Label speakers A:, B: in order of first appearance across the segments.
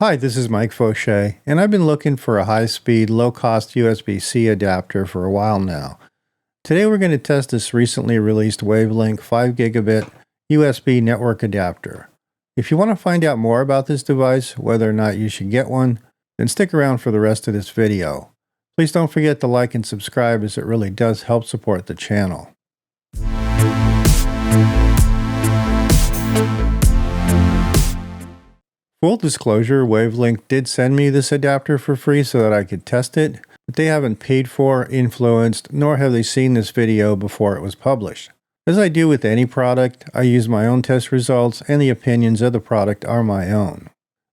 A: Hi, this is Mike Fauché, and I've been looking for a high-speed, low-cost USB-C adapter for a while now. Today we're going to test this recently released WavLink 5gbe USB network adapter. If you want to find out more about this device, whether or not you should get one, then stick around for the rest of this video. Please don't forget to like and subscribe, as it really does help support the channel. Full disclosure, WavLink did send me this adapter for free so that I could test it, but they haven't paid for, influenced, nor have they seen this video before it was published. As I do with any product, I use my own test results, and the opinions of the product are my own.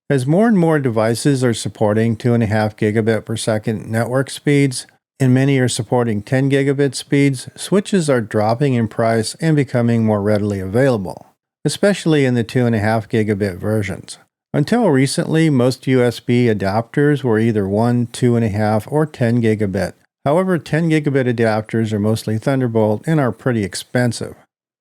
A: As more and more devices are supporting 2.5 gigabit per second network speeds, and many are supporting 10 gigabit speeds, switches are dropping in price and becoming more readily available, especially in the 2.5 gigabit versions. Until recently, most USB adapters were either 1, 2.5, or 10 gigabit. However, 10 gigabit adapters are mostly Thunderbolt and are pretty expensive.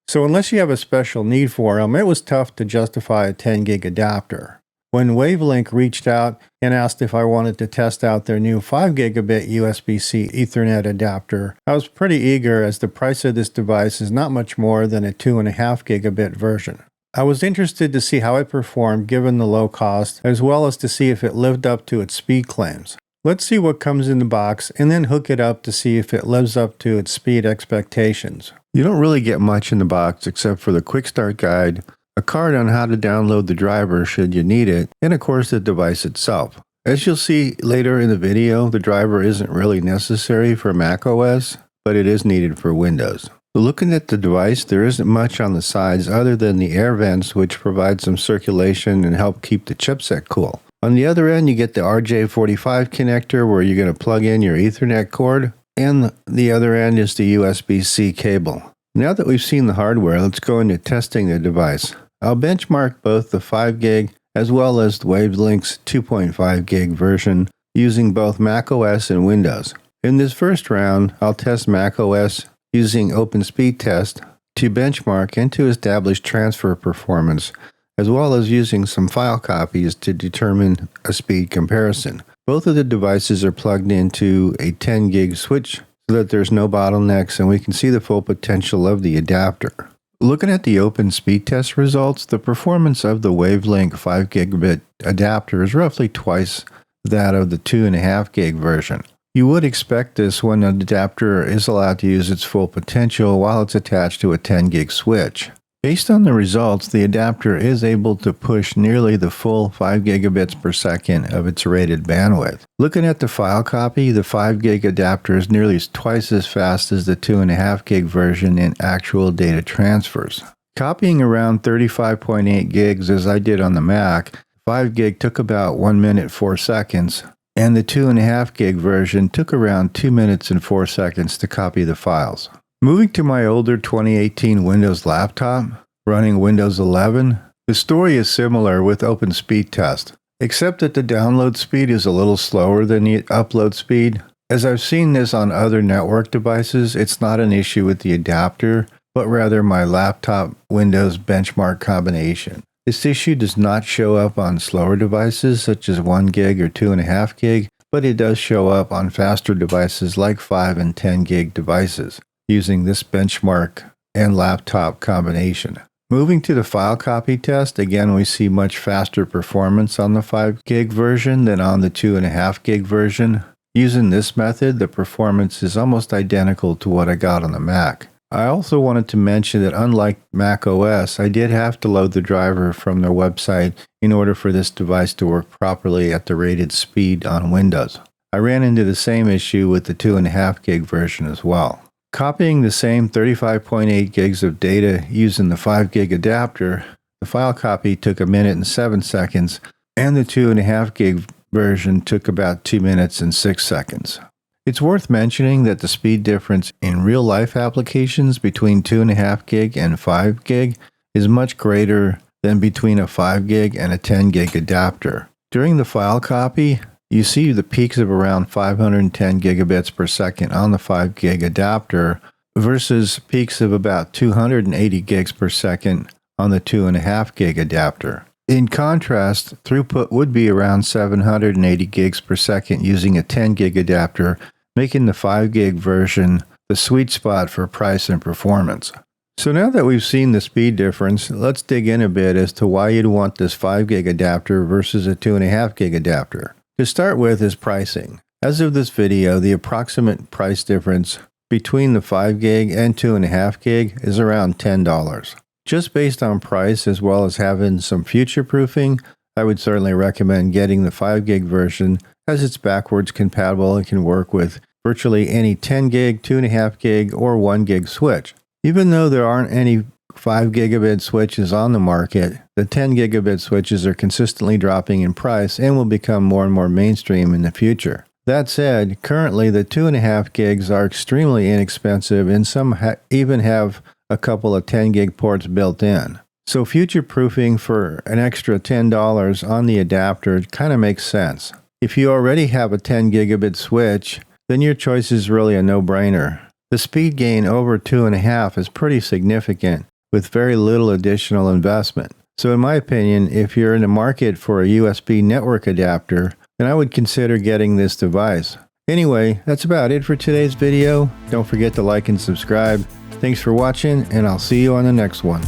A: So unless you have a special need for them, it was tough to justify a 10 gig adapter. When WavLink reached out and asked if I wanted to test out their new 5 gigabit USB-C Ethernet adapter, I was pretty eager, as the price of this device is not much more than a 2.5 gigabit version. I was interested to see how it performed given the low cost, as well as to see if it lived up to its speed claims. Let's see what comes in the box and then hook it up to see if it lives up to its speed expectations. You don't really get much in the box except for the quick start guide, a card on how to download the driver should you need it, and of course the device itself. As you'll see later in the video, the driver isn't really necessary for macOS, but it is needed for Windows. Looking at the device, there isn't much on the sides other than the air vents, which provide some circulation and help keep the chipset cool. On the other end, you get the RJ45 connector where you're going to plug in your Ethernet cord, and the other end is the USB-C cable. Now that we've seen the hardware, let's go into testing the device. I'll benchmark both the 5 gig as well as the WavLink's 2.5 gig version using both macOS and Windows. In this first round, I'll test macOS using Open Speed Test to benchmark and to establish transfer performance, as well as using some file copies to determine a speed comparison. Both of the devices are plugged into a 10 gig switch so that there's no bottlenecks and we can see the full potential of the adapter. Looking at the Open Speed Test results, the performance of the WavLink 5 gigabit adapter is roughly twice that of the 2.5 gig version. You would expect this when an adapter is allowed to use its full potential while it's attached to a 10 gig switch. Based on the results, the adapter is able to push nearly the full 5 gigabits per second of its rated bandwidth. Looking at the file copy, the 5 gig adapter is nearly twice as fast as the 2.5 gig version in actual data transfers. Copying around 35.8 gigs as I did on the Mac, 5 gig took about 1 minute 4 seconds. And the 2.5 gig version took around 2 minutes and 4 seconds to copy the files. Moving to my older 2018 Windows laptop, running Windows 11, the story is similar with Open Speed Test, except that the download speed is a little slower than the upload speed. As I've seen this on other network devices, it's not an issue with the adapter, but rather my laptop Windows benchmark combination. This issue does not show up on slower devices such as 1 gig or 2.5 gig, but it does show up on faster devices like 5 and 10 gig devices using this benchmark and laptop combination. Moving to the file copy test, again we see much faster performance on the 5 gig version than on the 2.5 gig version. Using this method, the performance is almost identical to what I got on the Mac. I also wanted to mention that unlike macOS, I did have to load the driver from their website in order for this device to work properly at the rated speed on Windows. I ran into the same issue with the 2.5 gig version as well. Copying the same 35.8 gigs of data using the 5 gig adapter, the file copy took 1 minute and 7 seconds, and the 2.5 gig version took about 2 minutes and 6 seconds. It's worth mentioning that the speed difference in real-life applications between 2.5 gig and 5 gig is much greater than between a 5 gig and a 10 gig adapter. During the file copy, you see the peaks of around 510 gigabits per second on the 5 gig adapter versus peaks of about 280 gigs per second on the 2.5 gig adapter. In contrast, throughput would be around 780 gigs per second using a 10 gig adapter, making the 5 gig version the sweet spot for price and performance. So now that we've seen the speed difference, let's dig in a bit as to why you'd want this 5 gig adapter versus a 2.5 gig adapter. To start with is pricing. As of this video, the approximate price difference between the 5 gig and 2.5 gig is around $10. Just based on price as well as having some future proofing, I would certainly recommend getting the 5 gig version as it's backwards compatible and can work with virtually any 10 gig, 2.5 gig, or 1 gig switch. Even though there aren't any 5 gigabit switches on the market, the 10 gigabit switches are consistently dropping in price and will become more and more mainstream in the future. That said, currently the 2.5 gigs are extremely inexpensive and some even have a couple of 10 gig ports built in. So future proofing for an extra $10 on the adapter kind of makes sense. If you already have a 10 gigabit switch, then your choice is really a no-brainer. The speed gain over 2.5 is pretty significant with very little additional investment. So in my opinion, if you're in the market for a USB network adapter, then I would consider getting this device. Anyway, that's about it for today's video. Don't forget to like and subscribe. Thanks for watching, and I'll see you on the next one.